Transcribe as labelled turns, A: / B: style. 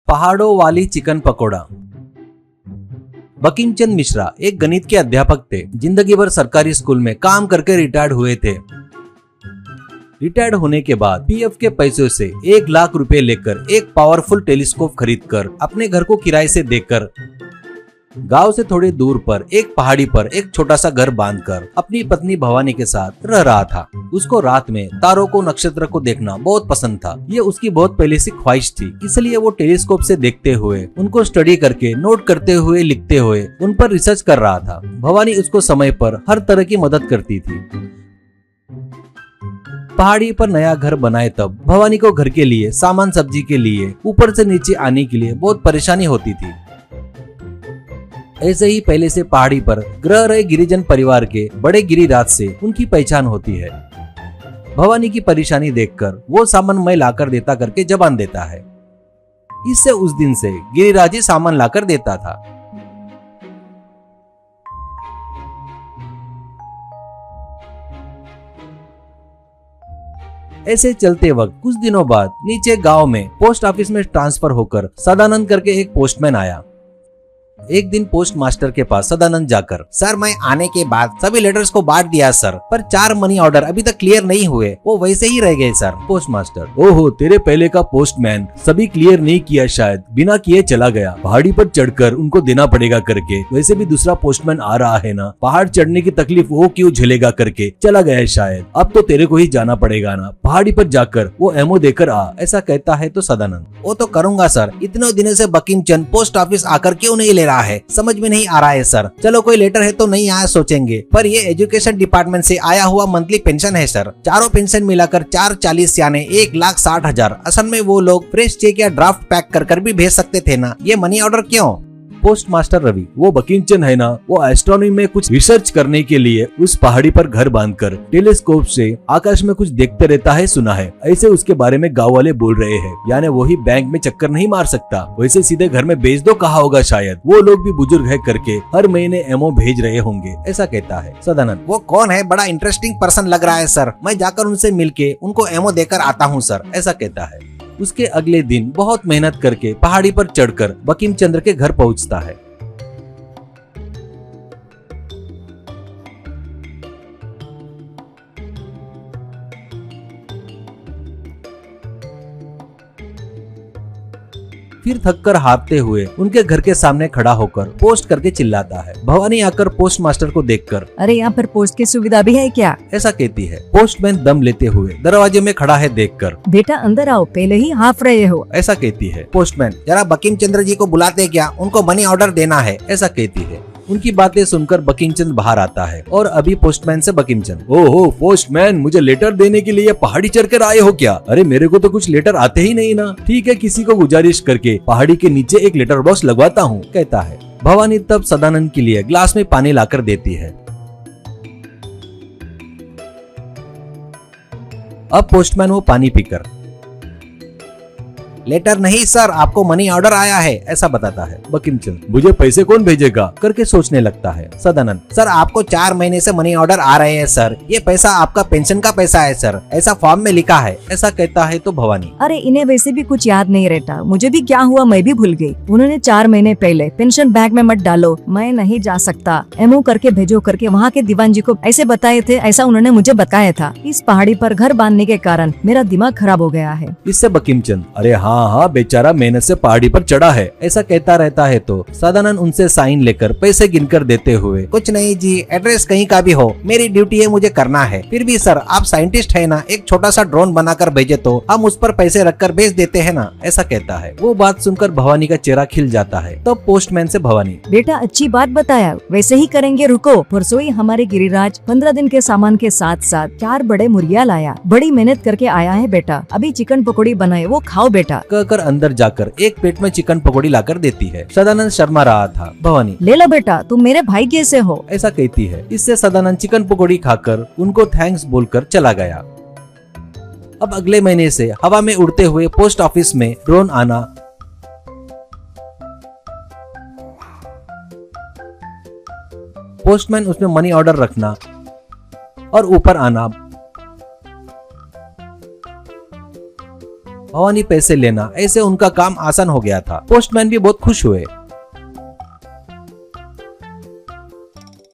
A: पहाड़ों वाली चिकन पकोड़ा। बंकिम चंद्र मिश्रा एक गणित के अध्यापक थे। जिंदगी भर सरकारी स्कूल में काम करके रिटायर्ड हुए थे। रिटायर्ड होने के बाद पीएफ के पैसों से 1 लाख रुपए लेकर एक पावरफुल टेलीस्कोप खरीदकर अपने घर को किराए से देकर गांव से थोड़ी दूर पर एक पहाड़ी पर एक छोटा सा घर बांधकर अपनी पत्नी भवानी के साथ रह रहा था। उसको रात में तारों को, नक्षत्र को देखना बहुत पसंद था। ये उसकी बहुत पहले से ख्वाहिश थी, इसलिए वो टेलीस्कोप से देखते हुए, उनको स्टडी करके, नोट करते हुए, लिखते हुए उन पर रिसर्च कर रहा था। भवानी उसको समय पर हर तरह की मदद करती थी। पहाड़ी पर नया घर बनाए तब भवानी को घर के लिए, सामान सब्जी के लिए, ऊपर से नीचे आने के लिए बहुत परेशानी होती थी। ऐसे ही पहले से पहाड़ी पर रह रहे गिरिजन परिवार के बड़े गिरिराज से उनकी पहचान होती है। भवानी की परेशानी देखकर वो सामान मैं लाकर देता करके जबान देता है। इससे उस दिन से गिरिराज ही सामान लाकर देता था। ऐसे चलते वक्त कुछ दिनों बाद नीचे गांव में पोस्ट ऑफिस में ट्रांसफर होकर सदानंद करके एक पोस्टमैन आया। एक दिन पोस्ट मास्टर के पास सदानंद जाकर,
B: सर मैं आने के बाद सभी लेटर्स को बांट दिया सर, पर 4 मनी ऑर्डर अभी तक क्लियर नहीं हुए, वो वैसे ही रह गए सर।
A: पोस्ट मास्टर, ओहो, तेरे पहले का पोस्टमैन सभी क्लियर नहीं किया, शायद बिना किए चला गया। पहाड़ी पर चढ़कर उनको देना पड़ेगा करके, वैसे भी दूसरा पोस्टमैन आ रहा है ना, पहाड़ चढ़ने की तकलीफ वो क्यों झेलेगा करके चला गया है शायद। अब तो तेरे को ही जाना पड़ेगा ना, पहाड़ी पर जाकर वो एमओ देकर आ, ऐसा कहता है तो सदानंद,
B: वो तो करूंगा सर, इतने दिनों से बंकिम चंद्र पोस्ट ऑफिस आकर क्यों नहीं ले रहा है, समझ में नहीं आ रहा है सर। चलो कोई लेटर है तो नहीं आया सोचेंगे, पर ये एजुकेशन डिपार्टमेंट से आया हुआ मंथली पेंशन है सर। चारों पेंशन मिलाकर 440 यानी 1,60,000। असल में वो लोग फ्रेश चेक या ड्राफ्ट पैक कर भी भेज सकते थे ना, ये मनी ऑर्डर क्यों?
A: पोस्ट मास्टर रवि, वो बंकिम चंद्र है ना, वो एस्ट्रोनॉमी में कुछ रिसर्च करने के लिए उस पहाड़ी पर घर बांधकर टेलीस्कोप से आकाश में कुछ देखते रहता है, सुना है। ऐसे उसके बारे में गांव वाले बोल रहे हैं, यानी वही बैंक में चक्कर नहीं मार सकता, वैसे सीधे घर में भेज दो कहा होगा शायद। वो लोग भी बुजुर्ग है करके हर महीने एमओ भेज रहे होंगे, ऐसा कहता है सदानंद।
B: वो कौन है? बड़ा इंटरेस्टिंग पर्सन लग रहा है सर, मैं जाकर उनसे मिलके उनको एमओ देकर आता हूँ सर, ऐसा कहता है।
A: उसके अगले दिन बहुत मेहनत करके पहाड़ी पर चढ़कर बंकिम चंद्र के घर पहुंचता है। फिर थककर हारते हुए उनके घर के सामने खड़ा होकर पोस्ट करके चिल्लाता है। भवानी आकर पोस्ट मास्टर को देखकर,
C: अरे यहाँ पर पोस्ट की सुविधा भी है क्या,
A: ऐसा कहती है। पोस्टमैन दम लेते हुए दरवाजे में खड़ा है देखकर,
C: बेटा अंदर आओ, पहले ही हाफ रहे हो,
A: ऐसा कहती है।
B: पोस्टमैन, जरा बंकिम चंद्र जी को बुलाते क्या, उनको मनी ऑर्डर देना है,
A: ऐसा कहती है। उनकी बातें सुनकर बंकिम चंद्र बाहर आता है और अभी पोस्टमैन से बंकिम चंद्र, ओहो पोस्टमैन, मुझे लेटर देने के लिए पहाड़ी चढ़कर आए हो क्या? अरे मेरे को तो कुछ लेटर आते ही नहीं ना। ठीक है, किसी को गुजारिश करके पहाड़ी के नीचे एक लेटर बॉक्स लगवाता हूँ, कहता है। भवानी तब सदानंद के लिए ग्लास में पानी लाकर देती है। अब पोस्टमैन वो पानी पीकर,
B: लेटर नहीं सर, आपको मनी ऑर्डर आया है, ऐसा बताता है।
A: बंकिम चंद्र, मुझे पैसे कौन भेजेगा करके सोचने लगता है। सदानंद,
B: सर आपको 4 महीने से मनी ऑर्डर आ रहे हैं सर, ये पैसा आपका पेंशन का पैसा है सर, ऐसा फॉर्म में लिखा है,
A: ऐसा कहता है तो भवानी,
C: अरे इन्हें वैसे भी कुछ याद नहीं रहता, मुझे भी क्या हुआ मैं भी भूल गई। उन्होंने 4 महीने पहले पेंशन बैग में मत डालो, मैं नहीं जा सकता, एमओ करके भेजो करके वहाँ के दीवान जी को ऐसे बताए थे, ऐसा उन्होंने मुझे बताया था। इस पहाड़ी पर घर बांधने के कारण मेरा दिमाग खराब हो गया है।
A: इससे बंकिम चंद्र, अरे हाँ, बेचारा मेहनत से पहाड़ी पर चढ़ा है, ऐसा कहता रहता है तो सदानंद उनसे साइन लेकर पैसे गिनकर देते हुए,
B: कुछ नहीं जी, एड्रेस कहीं का भी हो, मेरी ड्यूटी है, मुझे करना है। फिर भी सर आप साइंटिस्ट है ना, एक छोटा सा ड्रोन बनाकर भेजे तो हम उस पर पैसे रखकर भेज देते हैं ना, ऐसा कहता है। वो बात सुनकर भवानी का चेहरा खिल जाता है। तो पोस्टमैन से भवानी,
C: बेटा अच्छी बात बताया, वैसे ही करेंगे, रुको। परसों ही हमारे गिरिराज 15 दिन के सामान के साथ साथ 4 बड़े मुर्गियाँ लाया, बड़ी मेहनत करके आया है बेटा, अभी चिकन पकौड़ी बनाए, वो खाओ बेटा,
A: कहकर अंदर जाकर एक प्लेट में चिकन पकौड़ी लाकर देती है। सदानंद शर्मा रहा था। भवानी,
C: ले लो बेटा, तुम मेरे भाई जैसे हो,
A: ऐसा कहती है। इससे सदानंद चिकन पकौड़ी खाकर उनको थैंक्स बोलकर चला गया। अब अगले महीने से हवा में उड़ते हुए पोस्ट ऑफिस में ड्रोन आना, पोस्टमैन उसमें मनी ऑर्डर रखना और ऊपर आना भवानी पैसे लेना, ऐसे उनका काम आसान हो गया था। पोस्टमैन भी बहुत खुश हुए।